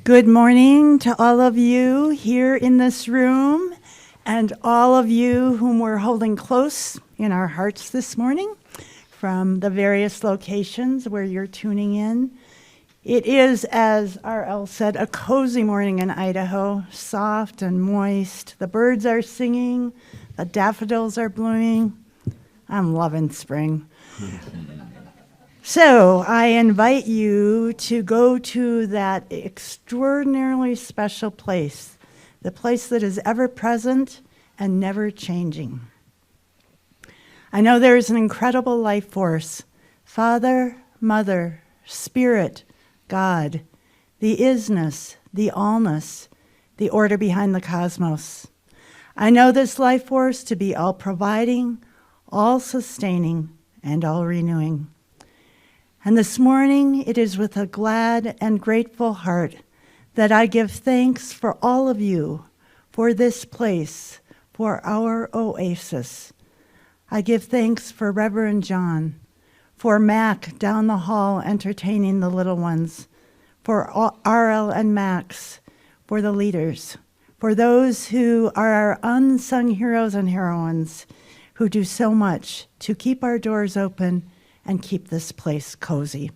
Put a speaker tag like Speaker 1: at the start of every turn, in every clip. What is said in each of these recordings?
Speaker 1: Good morning to all of you here in this room and all of you whom we're holding close in our hearts this morning from the various locations where you're tuning in. It is, as R.L. said, a cozy morning in Idaho, soft and moist. The birds are singing, the daffodils are blooming. I'm loving spring. So I invite you to go to that extraordinarily special place, the place that is ever present and never changing. I know there is an incredible life force, Father, Mother, Spirit, God, the isness, the allness, the order behind the cosmos. I know this life force to be all-providing, all-sustaining, and all-renewing. And this morning, it is with a glad and grateful heart that I give thanks for all of you, for this place, for our oasis. I give thanks for Reverend John, for Mac down the hall entertaining the little ones, for R.L. and Max, for the leaders, for those who are our unsung heroes and heroines who do so much to keep our doors open and keep this place cozy.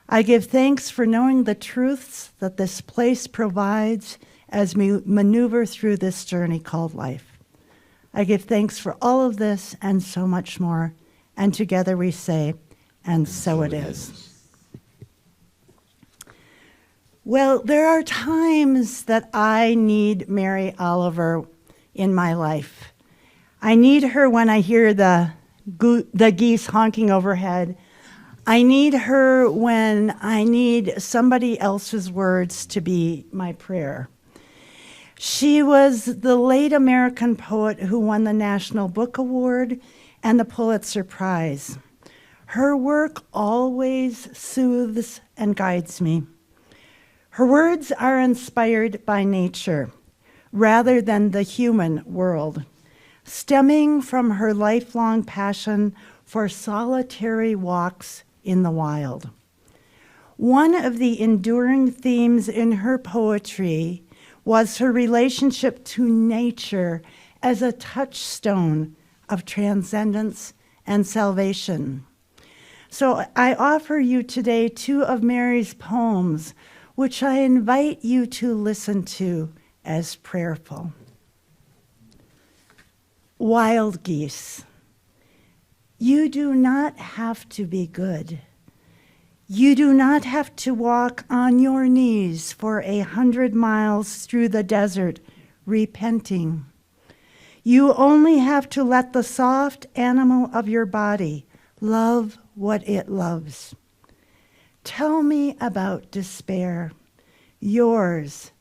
Speaker 1: I give thanks for knowing the truths that this place provides as we maneuver through this journey called life. I give thanks for all of this and so much more, and together we say, and so it is. Well, there are times that I need Mary Oliver in my life. I need her when I hear the geese honking overhead. I need her when I need somebody else's words to be my prayer. She was the late American poet who won the National Book Award and the Pulitzer Prize. Her work always soothes and guides me. Her words are inspired by nature rather than the human world, stemming from her lifelong passion for solitary walks in the wild. One of the enduring themes in her poetry was her relationship to nature as a touchstone of transcendence and salvation. So I offer you today two of Mary's poems, which I invite you to listen to as prayerful. Wild geese. You do not have to be good. You do not have to walk on your knees for 100 miles through the desert, repenting. You only have to let the soft animal of your body love what it loves. Tell me about despair, yours,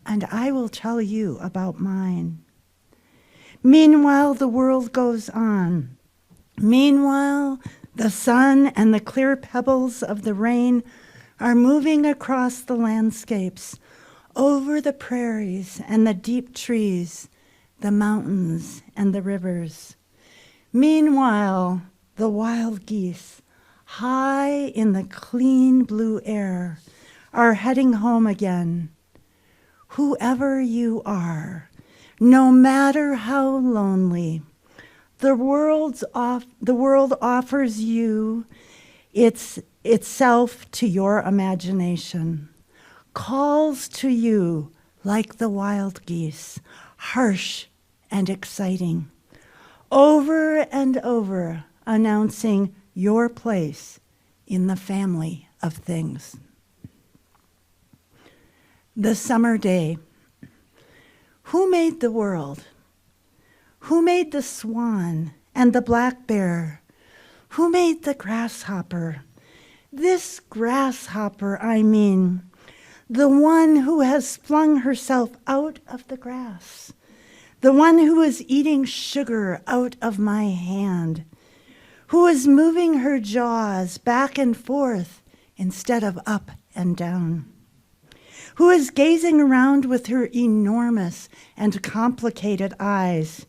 Speaker 1: and I will tell you about mine. Meanwhile, the world goes on. Meanwhile, the sun and the clear pebbles of the rain are moving across the landscapes, over the prairies and the deep trees, the mountains and the rivers. Meanwhile, the wild geese, high in the clean blue air, are heading home again. Whoever you are, no matter how lonely, the world offers you itself to your imagination, calls to you like the wild geese, harsh and exciting, over and over announcing your place in the family of things. The summer day. Who made the world? Who made the swan and the black bear? Who made the grasshopper? This grasshopper, I mean, the one who has flung herself out of the grass, the one who is eating sugar out of my hand, who is moving her jaws back and forth instead of up and down, who is gazing around with her enormous and complicated eyes.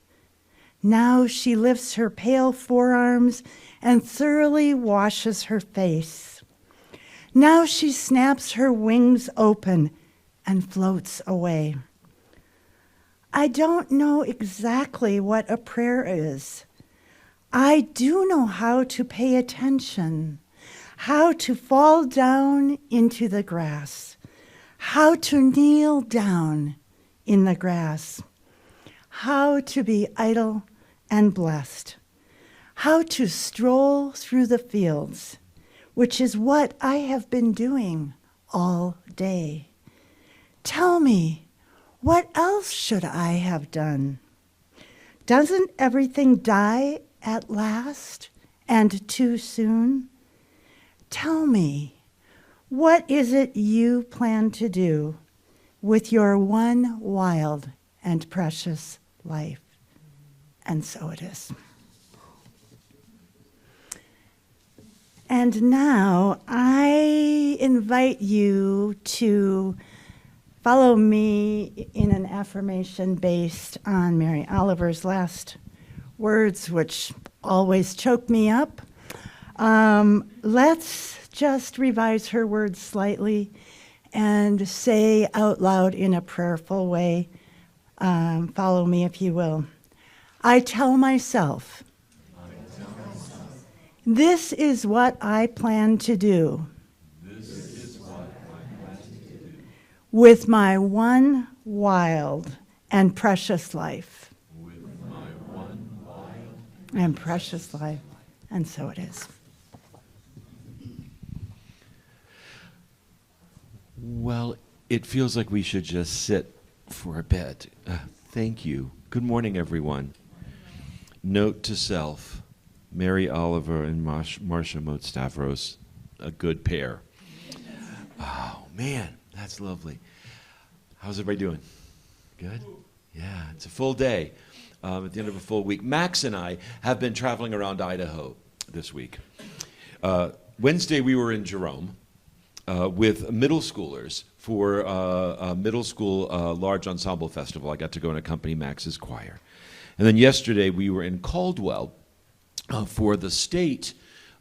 Speaker 1: Now she lifts her pale forearms and thoroughly washes her face. Now she snaps her wings open and floats away. I don't know exactly what a prayer is. I do know how to pay attention, how to fall down into the grass, how to kneel down in the grass, how to be idle and blessed, how to stroll through the fields, which is what I have been doing all day. Tell me, what else should I have done? Doesn't everything die at last and too soon? Tell me, what is it you plan to do with your one wild and precious life? And so it is. And now I invite you to follow me in an affirmation based on Mary Oliver's last words, which always choke me up. Let's just revise her words slightly and say out loud in a prayerful way, follow me if you will. I tell myself, this is what I plan to do. With my one wild and precious life. And precious life. And so it is.
Speaker 2: Well, it feels like we should just sit for a bit. Thank you. Good morning, everyone. Note to self, Mary Oliver and Marcia Mode-Stavros, a good pair. Oh, man. That's lovely. How's everybody doing? Good? Yeah, it's a full day at the end of a full week. Max and I have been traveling around Idaho this week. Wednesday we were in Jerome with middle schoolers for a middle school large ensemble festival. I got to go and accompany Max's choir. And then yesterday we were in Caldwell for the state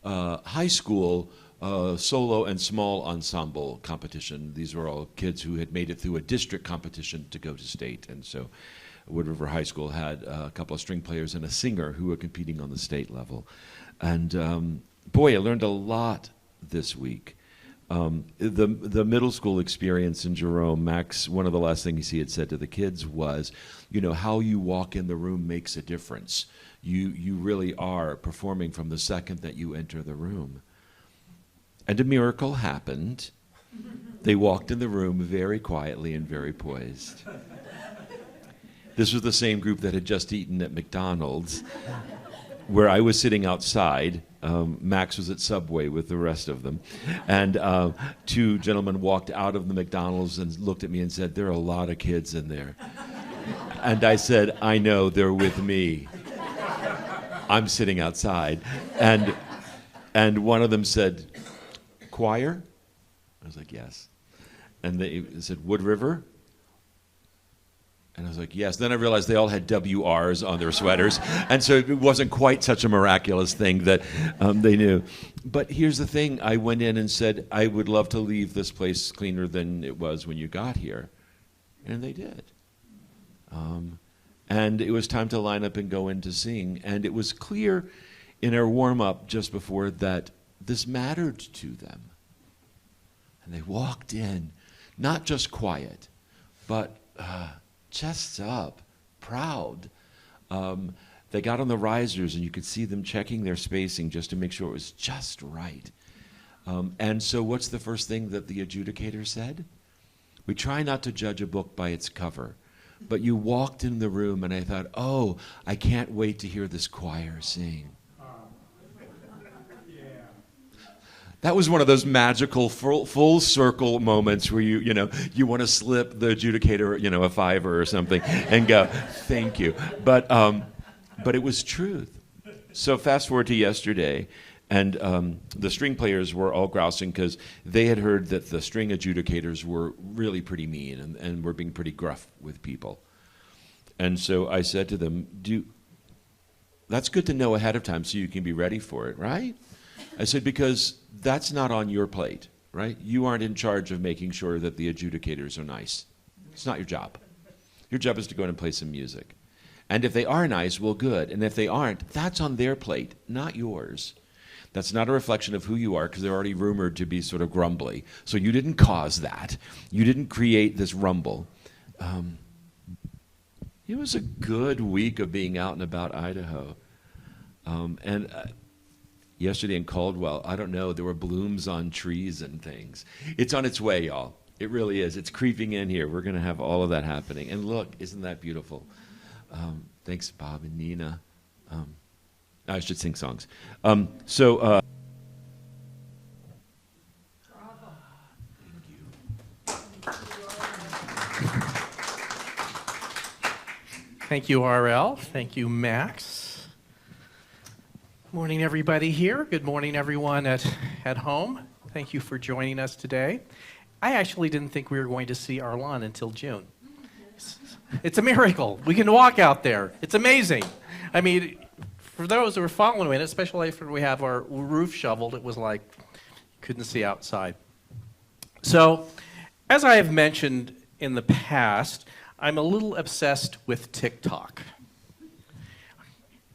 Speaker 2: high school solo and small ensemble competition. These were all kids who had made it through a district competition to go to state. And so Wood River High School had a couple of string players and a singer who were competing on the state level. And boy, I learned a lot this week. The middle school experience in Jerome, Max, one of the last things he had said to the kids was, you know, how you walk in the room makes a difference. You really are performing from the second that you enter the room. And a miracle happened. They walked in the room very quietly and very poised. This was the same group that had just eaten at McDonald's, where I was sitting outside. Max was at Subway with the rest of them. And two gentlemen walked out of the McDonald's and looked at me and said, there are a lot of kids in there. And I said, I know, they're with me. I'm sitting outside. And one of them said, choir? I was like, yes. And they said, Wood River? And I was like, yes. Then I realized they all had WRs on their sweaters. And so it wasn't quite such a miraculous thing that they knew. But here's the thing. I went in and said, I would love to leave this place cleaner than it was when you got here. And they did. And it was time to line up and go in to sing. And it was clear in our warm-up just before that this mattered to them. And they walked in, not just quiet, but chests up, proud. They got on the risers, and you could see them checking their spacing just to make sure it was just right. And so what's the first thing that the adjudicator said? We try not to judge a book by its cover. But you walked in the room, and I thought, oh, I can't wait to hear this choir sing. That was one of those magical full circle moments where you want to slip the adjudicator, a $5 or something and go, thank you. But it was truth. So fast forward to yesterday, and the string players were all grousing because they had heard that the string adjudicators were really pretty mean and were being pretty gruff with people. And so I said to them, that's good to know ahead of time so you can be ready for it, right? I said, because that's not on your plate. right? You aren't in charge of making sure that the adjudicators are nice. It's not your job. Your job is to go in and play some music. And if they are nice, well, good. And if they aren't, that's on their plate, not yours. That's not a reflection of who you are, because they're already rumored to be sort of grumbly. So you didn't cause that. You didn't create this rumble. It was a good week of being out and about Idaho. Yesterday in Caldwell, I don't know, there were blooms on trees and things. It's on its way, y'all. It really is. It's creeping in here. We're going to have all of that happening. And look, isn't that beautiful? Thanks, Bob and Nina. I should sing songs.
Speaker 3: Thank you, RL. Thank you, Max. Morning, everybody here. Good morning, everyone at home. Thank you for joining us today. I actually didn't think we were going to see our lawn until June. It's a miracle. We can walk out there. It's amazing. I mean, for those who are following it, especially after we have our roof shoveled, it was like couldn't see outside. So, as I have mentioned in the past, I'm a little obsessed with TikTok.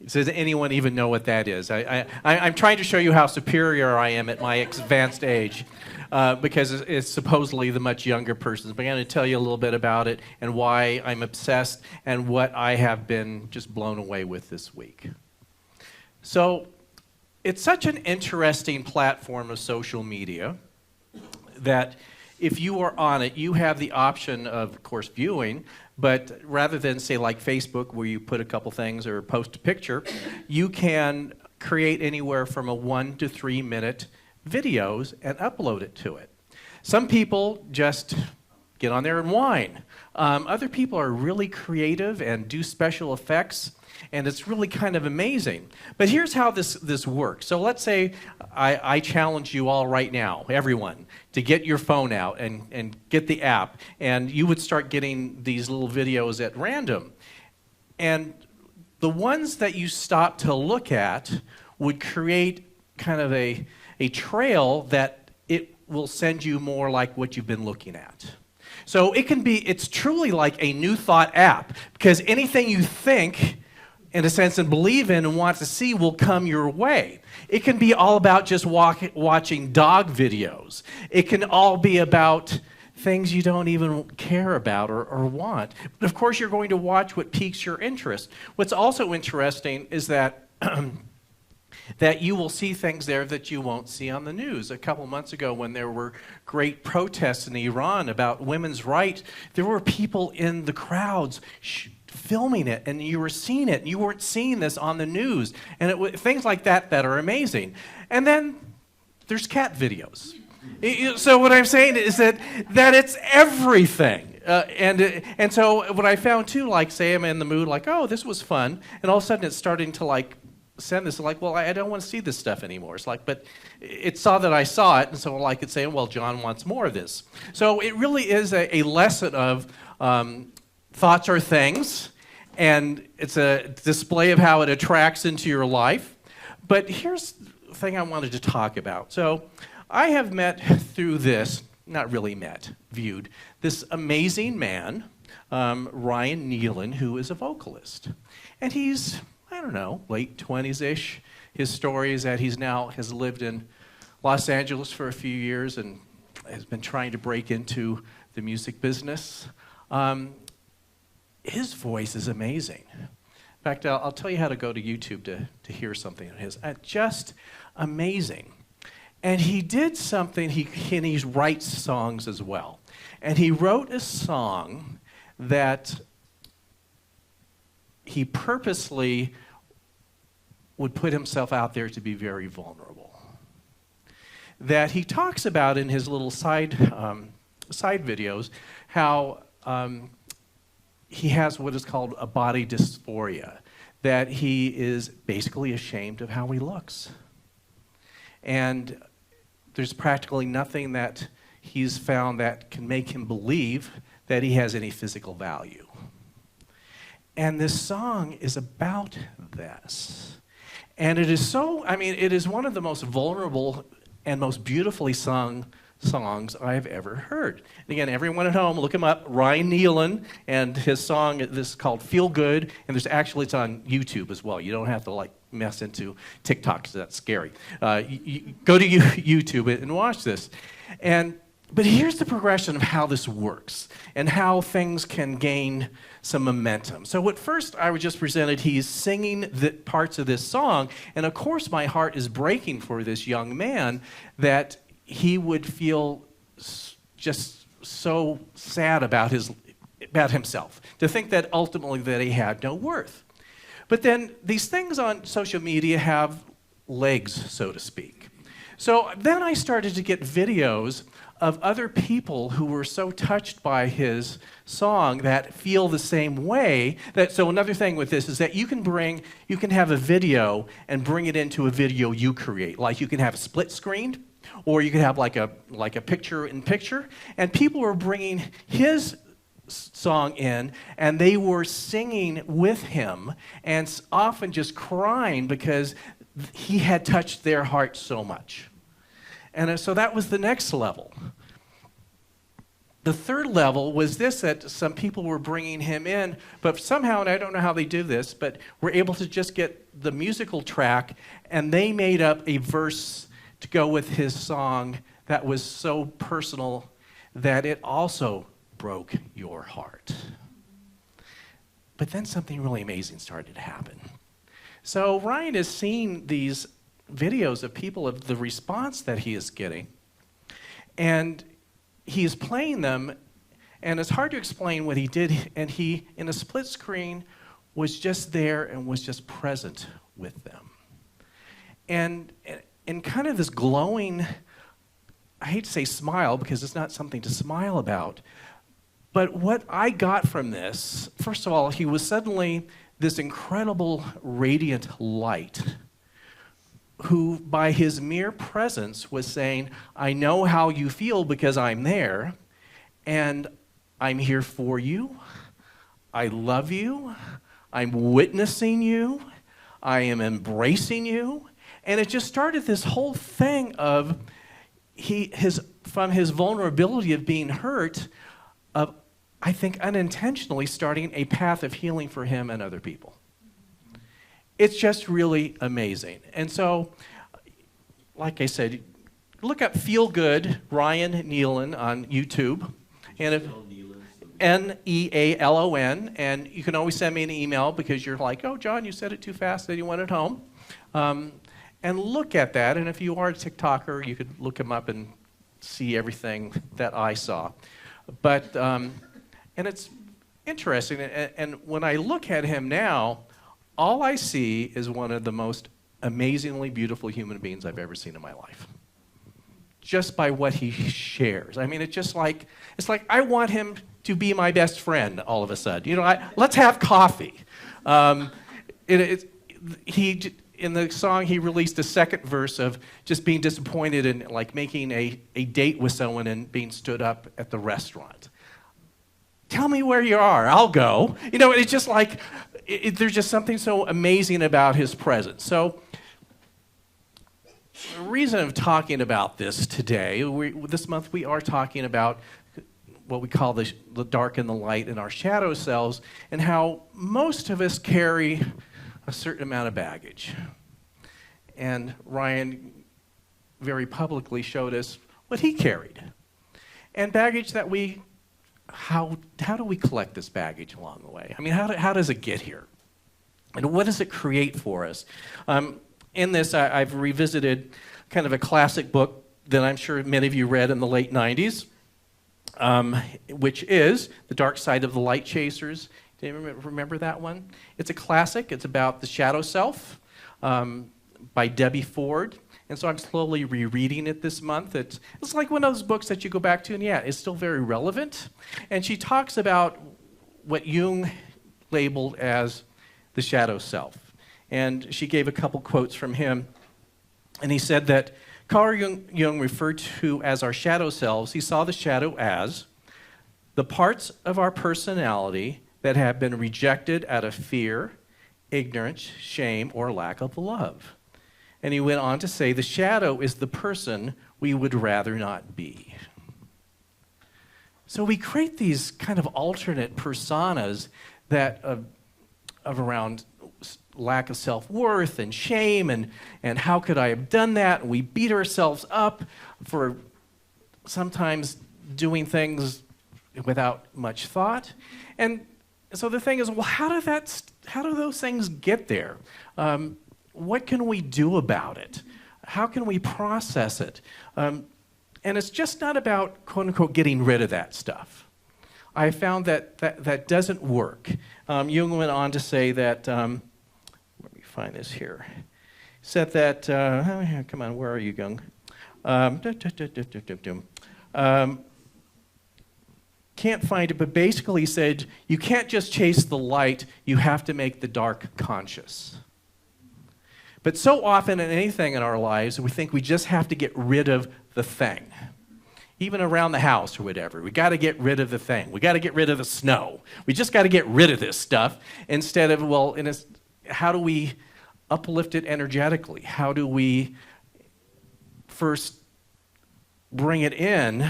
Speaker 3: Does anyone even know what that is? I'm trying to show you how superior I am at my advanced age, because it's supposedly the much younger person's. But I'm going to tell you a little bit about it and why I'm obsessed and what I have been just blown away with this week. So it's such an interesting platform of social media that if you are on it, you have the option of course, viewing, but rather than say like Facebook where you put a couple things or post a picture, you can create anywhere from a 1 to 3 minute videos and upload it to it. Some people just get on there and whine. Other people are really creative and do special effects, and it's really kind of amazing. But here's how this works. So let's say I challenge you all right now, everyone, to get your phone out and get the app, and you would start getting these little videos at random. And the ones that you stop to look at would create kind of a trail that it will send you more like what you've been looking at. So it's truly like a new thought app, because anything you think, in a sense, and believe in and want to see will come your way. It can be all about just watching dog videos. It can all be about things you don't even care about or want. But of course, you're going to watch what piques your interest. What's also interesting is that that you will see things there that you won't see on the news. A couple months ago when there were great protests in Iran about women's rights, there were people in the crowds filming it, and you were seeing it, and you weren't seeing this on the news. And things like that are amazing. And then there's cat videos. So what I'm saying is that it's everything. And so what I found too, like say I'm in the mood, like, oh, this was fun, and all of a sudden it's starting to like send this, like, well, I don't want to see this stuff anymore. It's like, but it saw that I saw it, and so like it's saying, well, John wants more of this. So it really is a lesson of thoughts are things, and it's a display of how it attracts into your life. But here's the thing I wanted to talk about. So I have met through this, not really met, viewed, this amazing man, Ryan Nealon, who is a vocalist. And he's, I don't know, late 20s-ish. His story is that he's now has lived in Los Angeles for a few years and has been trying to break into the music business. His voice is amazing. In fact, I'll tell you how to go to YouTube to hear something of his. Just amazing. And he did something, he writes songs as well. And he wrote a song that he purposely would put himself out there to be very vulnerable. That he talks about in his little side videos how he has what is called a body dysphoria, that he is basically ashamed of how he looks. And there's practically nothing that he's found that can make him believe that he has any physical value. And this song is about this. And it is so, I mean, it is one of the most vulnerable and most beautifully sung songs I've ever heard. And again, everyone at home, look him up, Ryan Nealon, and his song, this is called Feel Good, and it's on YouTube as well. You don't have to like mess into TikTok, because that's scary. You go to YouTube and watch this. But here's the progression of how this works and how things can gain some momentum. So at first I was just presented, he's singing the parts of this song, and of course my heart is breaking for this young man that he would feel just so sad about himself, to think that ultimately that he had no worth. But then these things on social media have legs, so to speak. So then I started to get videos of other people who were so touched by his song that feel the same way. So another thing with this is that you can have a video and bring it into a video you create. Like you can have a split screen, or you can have like a picture-in-picture. And people were bringing his song in, and they were singing with him, and often just crying because he had touched their heart so much. And so that was the next level. The third level was this, that some people were bringing him in, but somehow, and I don't know how they do this, but were able to just get the musical track, and they made up a verse to go with his song that was so personal that it also broke your heart. But then something really amazing started to happen. So Ryan is seeing these videos of people, of the response that he is getting, and he is playing them, and it's hard to explain what he did, and he, in a split screen, was just there and was just present with them. And in kind of this glowing, I hate to say smile because it's not something to smile about, but what I got from this, first of all, he was suddenly this incredible radiant light who, by his mere presence, was saying, I know how you feel because I'm there, and I'm here for you. I love you. I'm witnessing you. I am embracing you. And it just started this whole thing of from his vulnerability of being hurt, of, I think, unintentionally starting a path of healing for him and other people. It's just really amazing. And so, like I said, look up Feel Good, Ryan Nealon on YouTube. And if Nealon, and you can always send me an email because you're like, oh, John, you said it too fast and you went it home. And look at that, and if you are a TikToker, you could look him up and see everything that I saw. But, and it's interesting, and when I look at him now, all I see is one of the most amazingly beautiful human beings I've ever seen in my life. Just by what he shares. I mean, it's like I want him to be my best friend all of a sudden. You know, let's have coffee. In the song, he released a second verse of just being disappointed in like making a date with someone and being stood up at the restaurant. Tell me where you are, I'll go. You know, it's just like, there's just something so amazing about his presence. So, the reason of talking about this today, this month we are talking about what we call the dark and the light in our shadow selves, and how most of us carry a certain amount of baggage. And Ryan very publicly showed us what he carried. And baggage that how do we collect this baggage along the way? I mean, how does it get here? And what does it create for us? In this, I've revisited kind of a classic book that I'm sure many of you read in the late 90s, which is The Dark Side of the Light Chasers. Do you remember that one? It's a classic. It's about the shadow self by Debbie Ford. And so I'm slowly rereading it this month. It's like one of those books that you go back to, and yeah, it's still very relevant. And she talks about what Jung labeled as the shadow self. And she gave a couple quotes from him. And he said that Carl Jung referred to as our shadow selves, he saw the shadow as the parts of our personality that have been rejected out of fear, ignorance, shame, or lack of love. And he went on to say, the shadow is the person we would rather not be. So we create these kind of alternate personas that of around lack of self-worth and shame and how could I have done that? And we beat ourselves up for sometimes doing things without much thought. And so the thing is, well, how do those things get there? What can we do about it? How can we process it? And it's just not about, quote unquote, getting rid of that stuff. I found that doesn't work. Jung went on to say that, let me find this here. Said that, come on, where are you, Jung? Can't find it, but basically he said, you can't just chase the light, you have to make the dark conscious. But so often in anything in our lives, we think we just have to get rid of the thing. Even around the house or whatever, we got to get rid of the thing. We got to get rid of the snow. We just got to get rid of this stuff instead of, well, how do we uplift it energetically? How do we first bring it in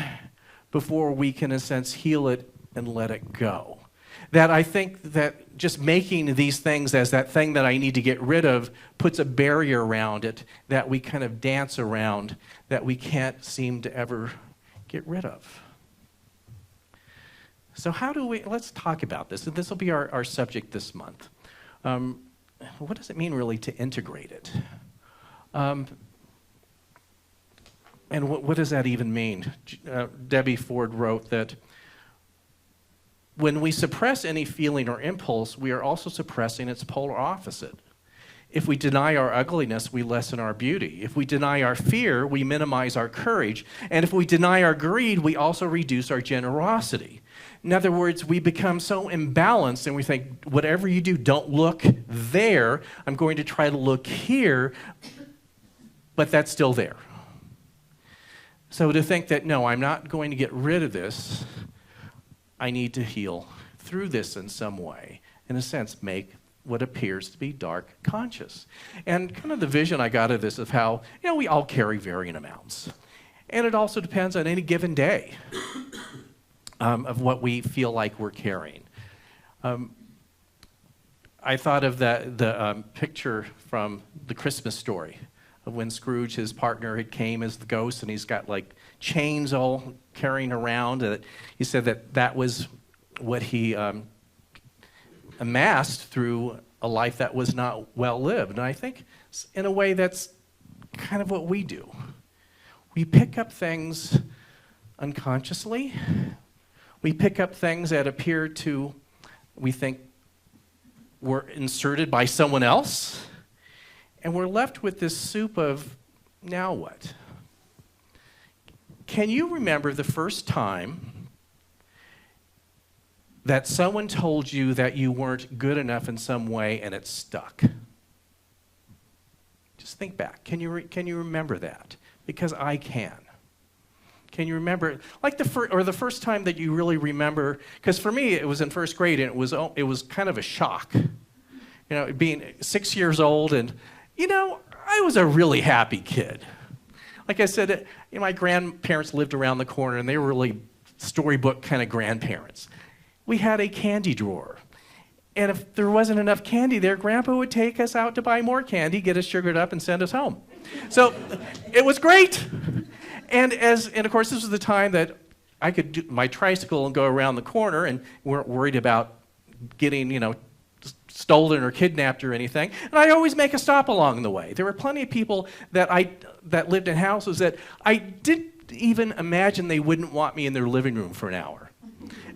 Speaker 3: before we can, in a sense, heal it and let it go? That I think that just making these things as that thing that I need to get rid of puts a barrier around it that we kind of dance around, that we can't seem to ever get rid of. So let's talk about this. This will be our subject this month. What does it mean really to integrate it? And what does that even mean? Debbie Ford wrote that when we suppress any feeling or impulse, we are also suppressing its polar opposite. If we deny our ugliness, we lessen our beauty. If we deny our fear, we minimize our courage. And if we deny our greed, we also reduce our generosity. In other words, we become so imbalanced and we think, whatever you do, don't look there. I'm going to try to look here, but that's still there. So to think that, no, I'm not going to get rid of this, I need to heal through this in some way. In a sense, make what appears to be dark conscious. And kind of the vision I got of this of how, we all carry varying amounts. And it also depends on any given day of what we feel like we're carrying. I thought of the picture from The Christmas Story of when Scrooge, his partner, had came as the ghost, and he's got like chains all carrying around. He said that was what he amassed through a life that was not well lived. And I think in a way that's kind of what we do. We pick up things unconsciously. We pick up things that appear to, we think, were inserted by someone else. And we're left with this soup of, now what? Can you remember the first time that someone told you that you weren't good enough in some way and it stuck? Just think back. Can you remember that? Because I can. Can you remember, like the first time that you really remember? Because for me, it was in first grade, and it was kind of a shock. Being 6 years old, and I was a really happy kid. Like I said, my grandparents lived around the corner, and they were really storybook kind of grandparents. We had a candy drawer. And if there wasn't enough candy there, Grandpa would take us out to buy more candy, get us sugared up, and send us home. So it was great. And of course, this was the time that I could do my tricycle and go around the corner and weren't worried about getting, stolen or kidnapped or anything. And I'd always make a stop along the way. There were plenty of people that lived in houses that I didn't even imagine they wouldn't want me in their living room for an hour.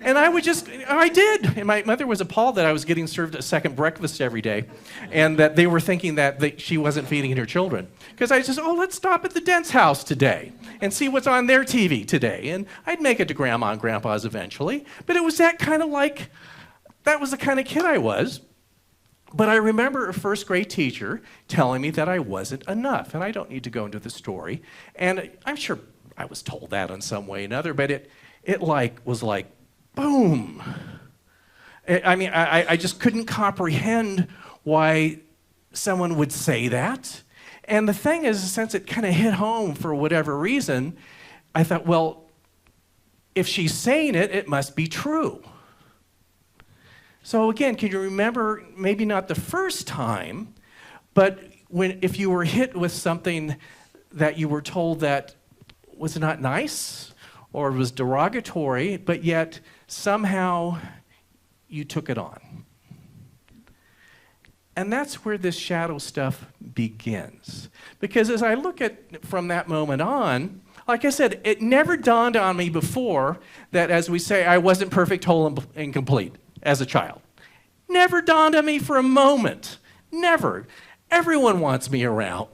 Speaker 3: And I did. And my mother was appalled that I was getting served a second breakfast every day and that they were thinking that she wasn't feeding her children. Because I just, let's stop at the Dent's house today and see what's on their TV today. And I'd make it to Grandma and Grandpa's eventually. But it was that was the kind of kid I was. But I remember a first grade teacher telling me that I wasn't enough. And I don't need to go into the story. And I'm sure I was told that in some way or another, but it was like, boom. I mean, I just couldn't comprehend why someone would say that. And the thing is, since it kind of hit home for whatever reason, I thought, well, if she's saying it, it must be true. So again, can you remember, maybe not the first time, but if you were hit with something that you were told that was not nice or was derogatory, but yet somehow you took it on. And that's where this shadow stuff begins. Because as I look at from that moment on, like I said, it never dawned on me before that, as we say, I wasn't perfect, whole, and complete as a child. Never dawned on me for a moment. Never. Everyone wants me around.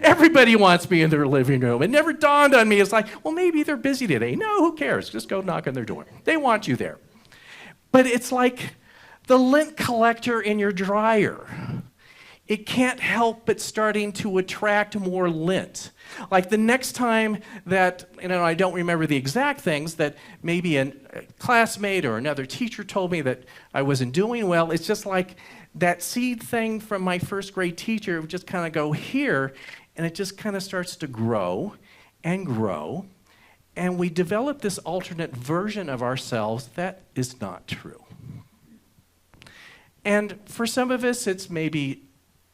Speaker 3: Everybody wants me in their living room. It never dawned on me. It's like, well, maybe they're busy today. No, who cares? Just go knock on their door. They want you there. But it's like the lint collector in your dryer. It can't help but starting to attract more lint. Like the next time that, I don't remember the exact things, that maybe a classmate or another teacher told me that I wasn't doing well, it's just like that seed thing from my first grade teacher would just kind of go here, and it just kind of starts to grow, and we develop this alternate version of ourselves that is not true. And for some of us, it's maybe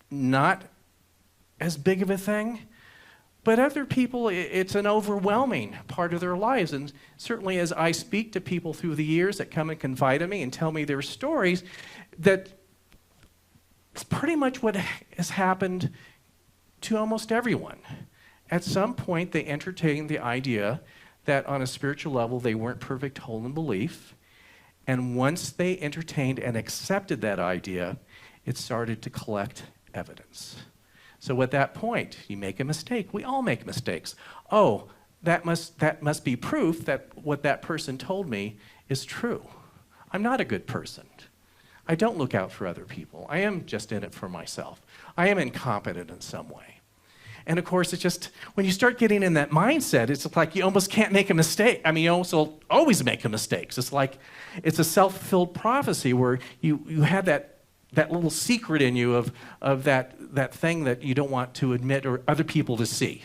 Speaker 3: not as big of a thing, but other people, it's an overwhelming part of their lives. And certainly as I speak to people through the years that come and confide in me and tell me their stories, that it's pretty much what has happened to almost everyone. At some point, they entertained the idea that on a spiritual level, they weren't perfect, whole in belief. And once they entertained and accepted that idea, it started to collect evidence. So at that point, you make a mistake. We all make mistakes. Oh, that must be proof that what that person told me is true. I'm not a good person. I don't look out for other people. I am just in it for myself. I am incompetent in some way. And of course, it's just, when you start getting in that mindset, it's like you almost can't make a mistake. I mean, you also always make mistakes. It's like, it's a self-fulfilled prophecy where you have that little secret in you of that thing that you don't want to admit or other people to see.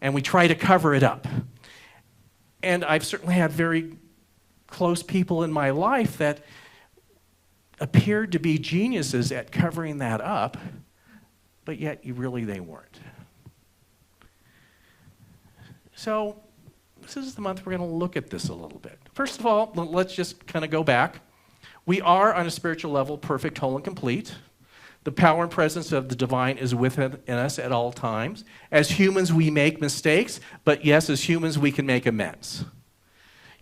Speaker 3: And we try to cover it up. And I've certainly had very close people in my life that appeared to be geniuses at covering that up, but yet they weren't. So this is the month we're going to look at this a little bit. First of all, let's just kind of go back. We are, on a spiritual level, perfect, whole, and complete. The power and presence of the divine is within us at all times. As humans, we make mistakes, but yes, as humans, we can make amends.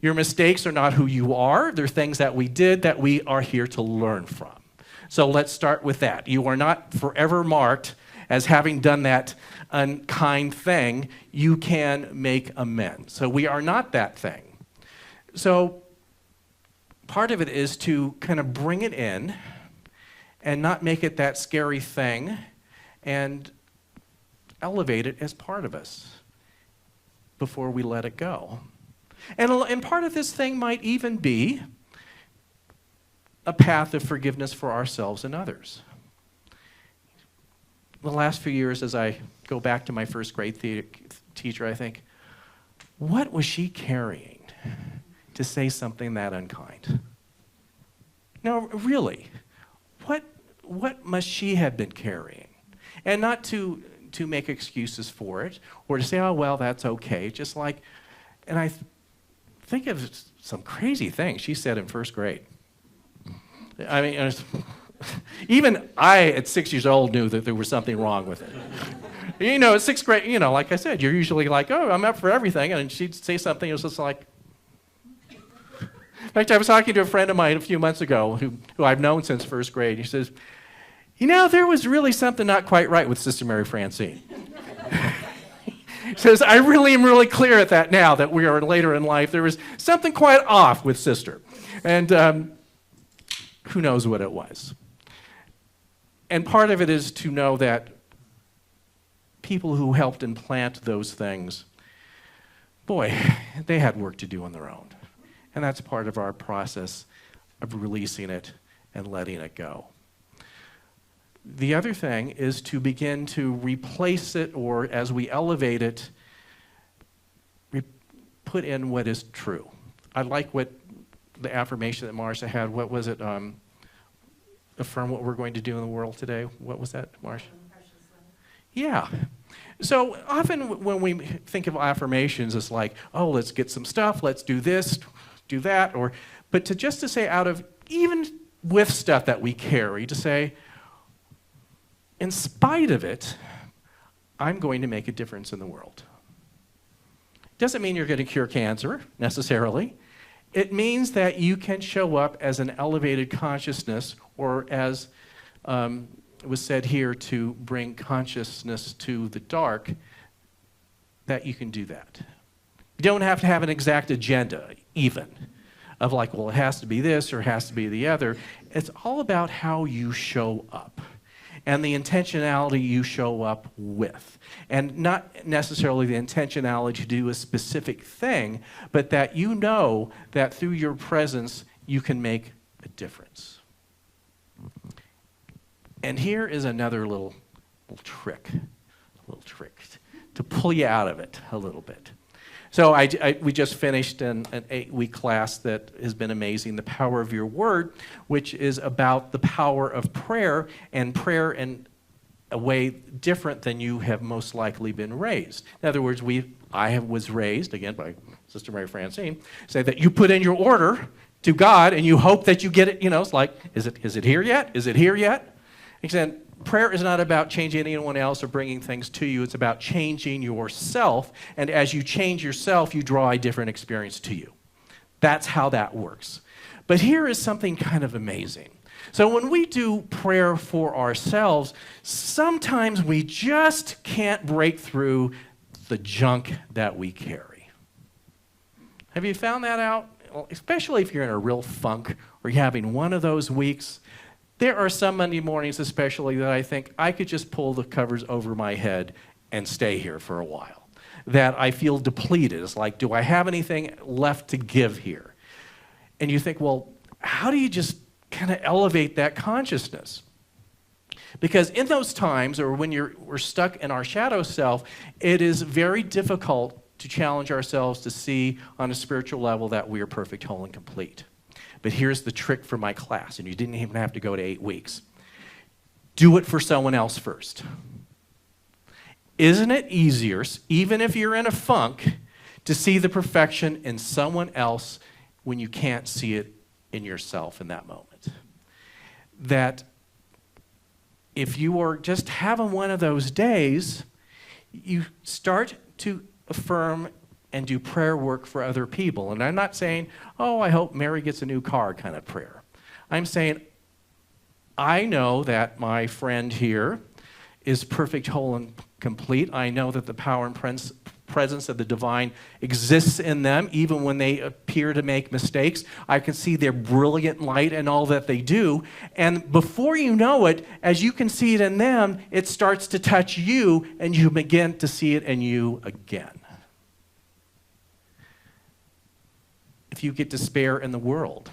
Speaker 3: Your mistakes are not who you are. They're things that we did that we are here to learn from. So let's start with that. You are not forever marked as having done that unkind thing. You can make amends. So we are not that thing. So part of it is to kind of bring it in and not make it that scary thing and elevate it as part of us before we let it go. And part of this thing might even be a path of forgiveness for ourselves and others. The last few years, as I go back to my first grade teacher, I think, what was she carrying to say something that unkind? No, really, what must she have been carrying? And not to make excuses for it or to say, oh, well, that's okay. Just like, and I think of some crazy things she said in first grade. I mean, even I, at 6 years old, knew that there was something wrong with it. At sixth grade, like I said, you're usually like, oh, I'm up for everything. And she'd say something, it was just like. In fact, I was talking to a friend of mine a few months ago who I've known since first grade. He says, there was really something not quite right with Sister Mary Francine. He says, I really am really clear at that now that we are later in life. There was something quite off with Sister. And who knows what it was. And part of it is to know that people who helped implant those things, boy, they had work to do on their own. And that's part of our process of releasing it and letting it go. The other thing is to begin to replace it, or as we elevate it, put in what is true. I like what the affirmation that Marcia had. What was it? Affirm what we're going to do in the world today. What was that, Marcia? Yeah. So often when we think of affirmations, it's like, oh, let's get some stuff, let's do this, do that, but to say out of, even with stuff that we carry, to say, in spite of it, I'm going to make a difference in the world. Doesn't mean you're going to cure cancer, necessarily. It means that you can show up as an elevated consciousness, or as it was said here, to bring consciousness to the dark, that you can do that. You don't have to have an exact agenda, even, of like, well, it has to be this or it has to be the other. It's all about how you show up and the intentionality you show up with. And not necessarily the intentionality to do a specific thing, but that you know that through your presence, you can make a difference. And here is another little trick to pull you out of it a little bit. So we just finished an 8-week class that has been amazing, The Power of Your Word, which is about the power of prayer in a way different than you have most likely been raised. In other words, I was raised, again, by Sister Mary Francine, say that you put in your order to God and you hope that you get it. It's like, is it here yet? Is it here yet? Except prayer is not about changing anyone else or bringing things to you. It's about changing yourself. And as you change yourself, you draw a different experience to you. That's how that works. But here is something kind of amazing. So when we do prayer for ourselves, sometimes we just can't break through the junk that we carry. Have you found that out? Well, especially if you're in a real funk or you're having one of those weeks. There are some Monday mornings especially that I think I could just pull the covers over my head and stay here for a while. That I feel depleted. It's like, do I have anything left to give here? And you think, well, how do you just kind of elevate that consciousness? Because in those times, or when we're stuck in our shadow self, it is very difficult to challenge ourselves to see on a spiritual level that we are perfect, whole, and complete. But here's the trick for my class, and you didn't even have to go to 8 weeks. Do it for someone else first. Isn't it easier, even if you're in a funk, to see the perfection in someone else when you can't see it in yourself in that moment? That if you are just having one of those days, you start to affirm and do prayer work for other people. And I'm not saying, oh, I hope Mary gets a new car kind of prayer. I'm saying, I know that my friend here is perfect, whole, and complete. I know that the power and presence of the divine exists in them, even when they appear to make mistakes. I can see their brilliant light and all that they do. And before you know it, as you can see it in them, it starts to touch you, and you begin to see it in you again. If you get despair in the world,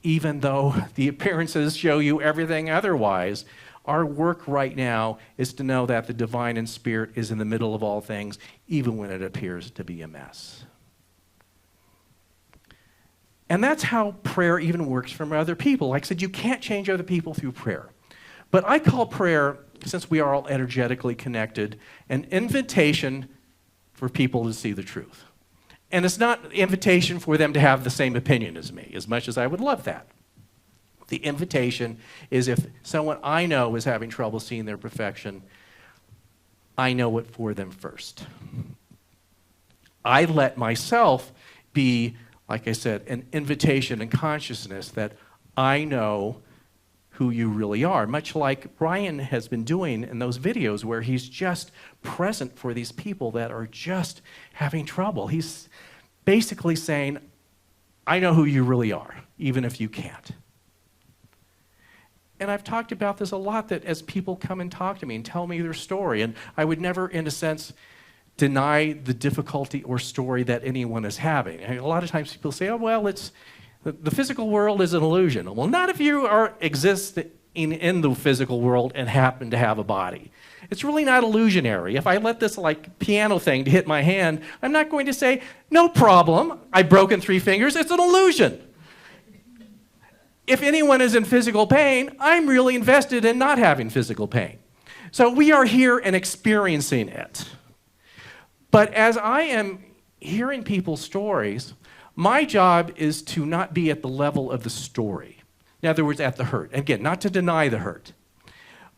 Speaker 3: even though the appearances show you everything otherwise, our work right now is to know that the divine and spirit is in the middle of all things, even when it appears to be a mess. And that's how prayer even works from other people. Like I said, you can't change other people through prayer. But I call prayer, since we are all energetically connected, an invitation for people to see the truth. And it's not an invitation for them to have the same opinion as me, as much as I would love that. The invitation is, if someone I know is having trouble seeing their perfection, I know it for them first. I let myself be, like I said, an invitation and consciousness that I know who you really are, much like Brian has been doing in those videos where he's just present for these people that are just having trouble. He's basically saying, I know who you really are, even if you can't. And I've talked about this a lot, that as people come and talk to me and tell me their story, and I would never, in a sense, deny the difficulty or story that anyone is having. And a lot of times people say, oh, well, the physical world is an illusion. Well, not if you exist in the physical world and happen to have a body. It's really not illusionary. If I let this like piano thing hit my hand, I'm not going to say, no problem, I've broken 3 fingers, it's an illusion. If anyone is in physical pain, I'm really invested in not having physical pain. So we are here and experiencing it. But as I am hearing people's stories, my job is to not be at the level of the story. In other words, at the hurt. Again, not to deny the hurt.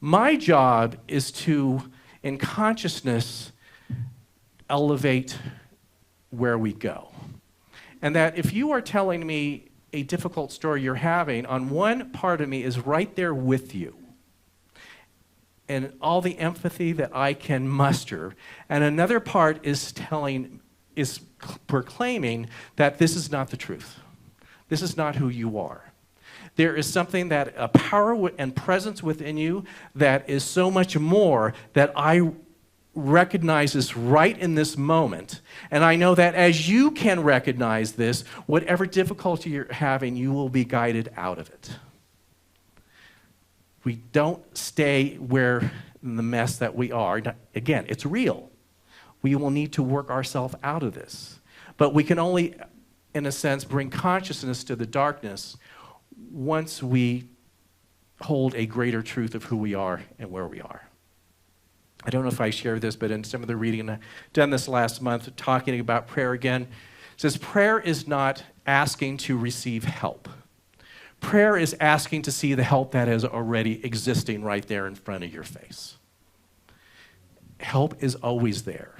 Speaker 3: My job is to, in consciousness, elevate where we go. And that if you are telling me a difficult story you're having, on one part of me is right there with you. And all the empathy that I can muster. And another part is proclaiming that this is not the truth. This is not who you are. There is something that, a power and presence within you that is so much more that I recognize this right in this moment. And I know that as you can recognize this, whatever difficulty you're having, you will be guided out of it. We don't stay where in the mess that we are. Again, it's real. We will need to work ourselves out of this. But we can only, in a sense, bring consciousness to the darkness once we hold a greater truth of who we are and where we are. I don't know if I shared this, but in some of the reading I've done this last month, talking about prayer again, it says prayer is not asking to receive help. Prayer is asking to see the help that is already existing right there in front of your face. Help is always there.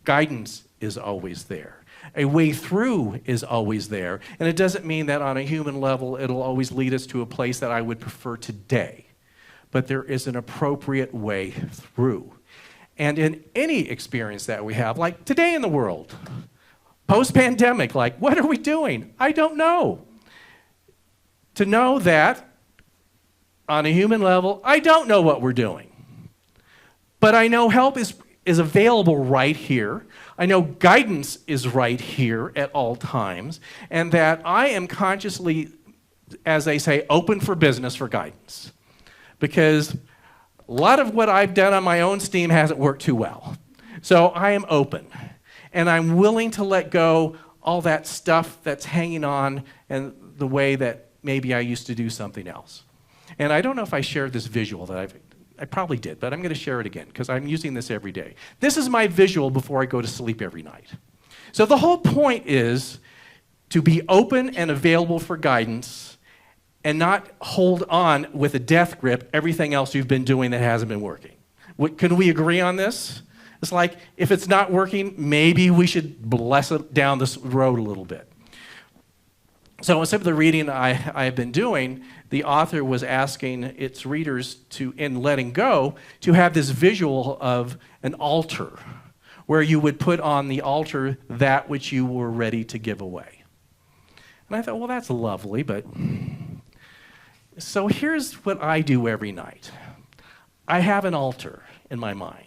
Speaker 3: Guidance is always there. A way through is always there. And it doesn't mean that on a human level it'll always lead us to a place that I would prefer today. But there is an appropriate way through. And in any experience that we have, like today in the world, post-pandemic, like what are we doing? I don't know. To know that on a human level, I don't know what we're doing. But I know help is available right here. I know guidance is right here at all times, and that I am consciously, as they say, open for business for guidance. Because a lot of what I've done on my own steam hasn't worked too well. So I am open, and I'm willing to let go all that stuff that's hanging on and the way that maybe I used to do something else. And I don't know if I shared this visual that I probably did, but I'm going to share it again because I'm using this every day. This is my visual before I go to sleep every night. So the whole point is to be open and available for guidance and not hold on with a death grip everything else you've been doing that hasn't been working. Can we agree on this? It's like, if it's not working, maybe we should bless it down this road a little bit. So in some of the reading I've been doing, the author was asking its readers to, in letting go, to have this visual of an altar, where you would put on the altar that which you were ready to give away. And I thought, well, that's lovely, but... So here's what I do every night. I have an altar in my mind.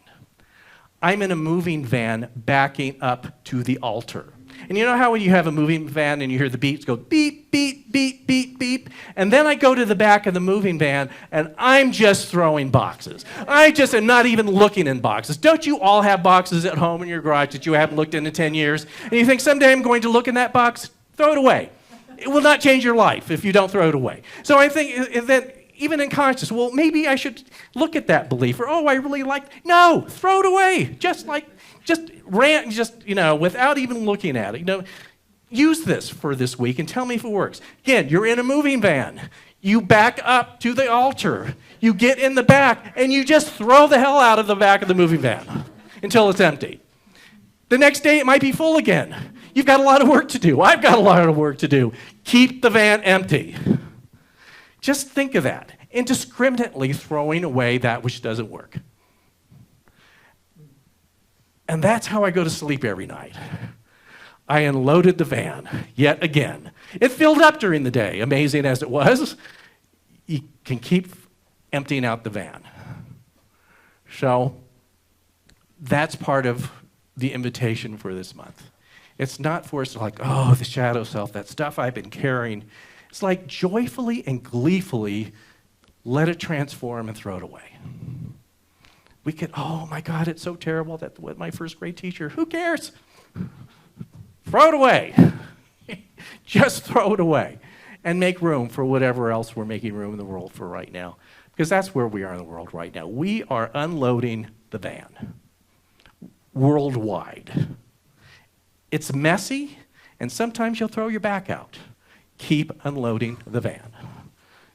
Speaker 3: I'm in a moving van backing up to the altar. And you know how when you have a moving van and you hear the beeps go beep, beep, beep, beep, beep? And then I go to the back of the moving van and I'm just throwing boxes. I just am not even looking in boxes. Don't you all have boxes at home in your garage that you haven't looked in 10 years? And you think someday I'm going to look in that box? Throw it away. It will not change your life if you don't throw it away. So I think that even in conscious, well, maybe I should look at that belief, or, oh, I really like, no, throw it away. Just without even looking at it. Use this for this week and tell me if it works. Again, you're in a moving van. You back up to the altar. You get in the back, and you just throw the hell out of the back of the moving van until it's empty. The next day, it might be full again. You've got a lot of work to do. I've got a lot of work to do. Keep the van empty. Just think of that. Indiscriminately throwing away that which doesn't work. And that's how I go to sleep every night. I unloaded the van yet again. It filled up during the day, amazing as it was. You can keep emptying out the van. So that's part of the invitation for this month. It's not for us to like, oh, the shadow self, that stuff I've been carrying. It's like joyfully and gleefully let it transform and throw it away. We could, oh my God, it's so terrible that with my first grade teacher, who cares? Throw it away. Just throw it away and make room for whatever else we're making room in the world for right now. Because that's where we are in the world right now. We are unloading the van worldwide. It's messy, and sometimes you'll throw your back out. Keep unloading the van.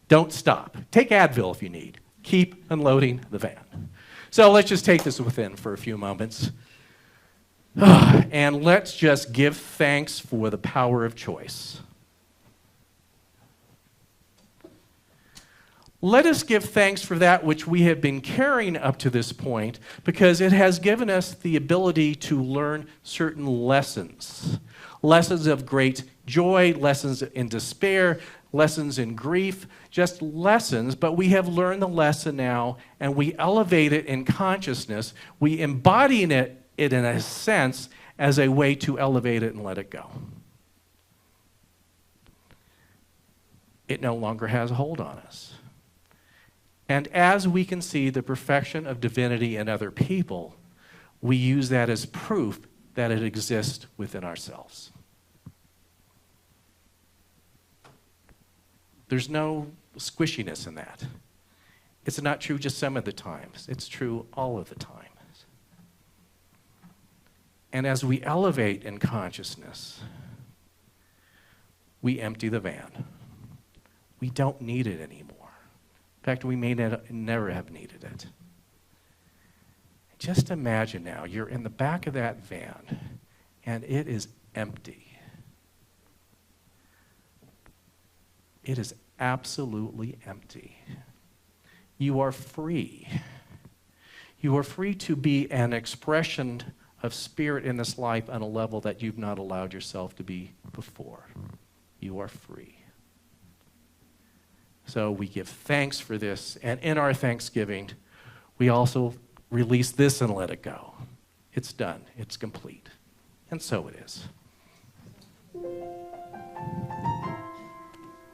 Speaker 3: Don't stop. Take Advil if you need. Keep unloading the van. So let's just take this within for a few moments. And let's just give thanks for the power of choice. Let us give thanks for that which we have been carrying up to this point, because it has given us the ability to learn certain lessons. Lessons of great joy, lessons in despair, lessons in grief, just lessons, but we have learned the lesson now, and we elevate it in consciousness. We embody it in a sense as a way to elevate it and let it go. It no longer has a hold on us. And as we can see the perfection of divinity in other people, we use that as proof that it exists within ourselves. There's no squishiness in that. It's not true just some of the times. It's true all of the times. And as we elevate in consciousness, we empty the van. We don't need it anymore. In fact, we may never have needed it. Just imagine now, you're in the back of that van, and it is empty. It is absolutely empty. You are free. You are free to be an expression of spirit in this life on a level that you've not allowed yourself to be before. You are free. So we give thanks for this, and in our thanksgiving, we also release this and let it go. It's done. It's complete. And so it is.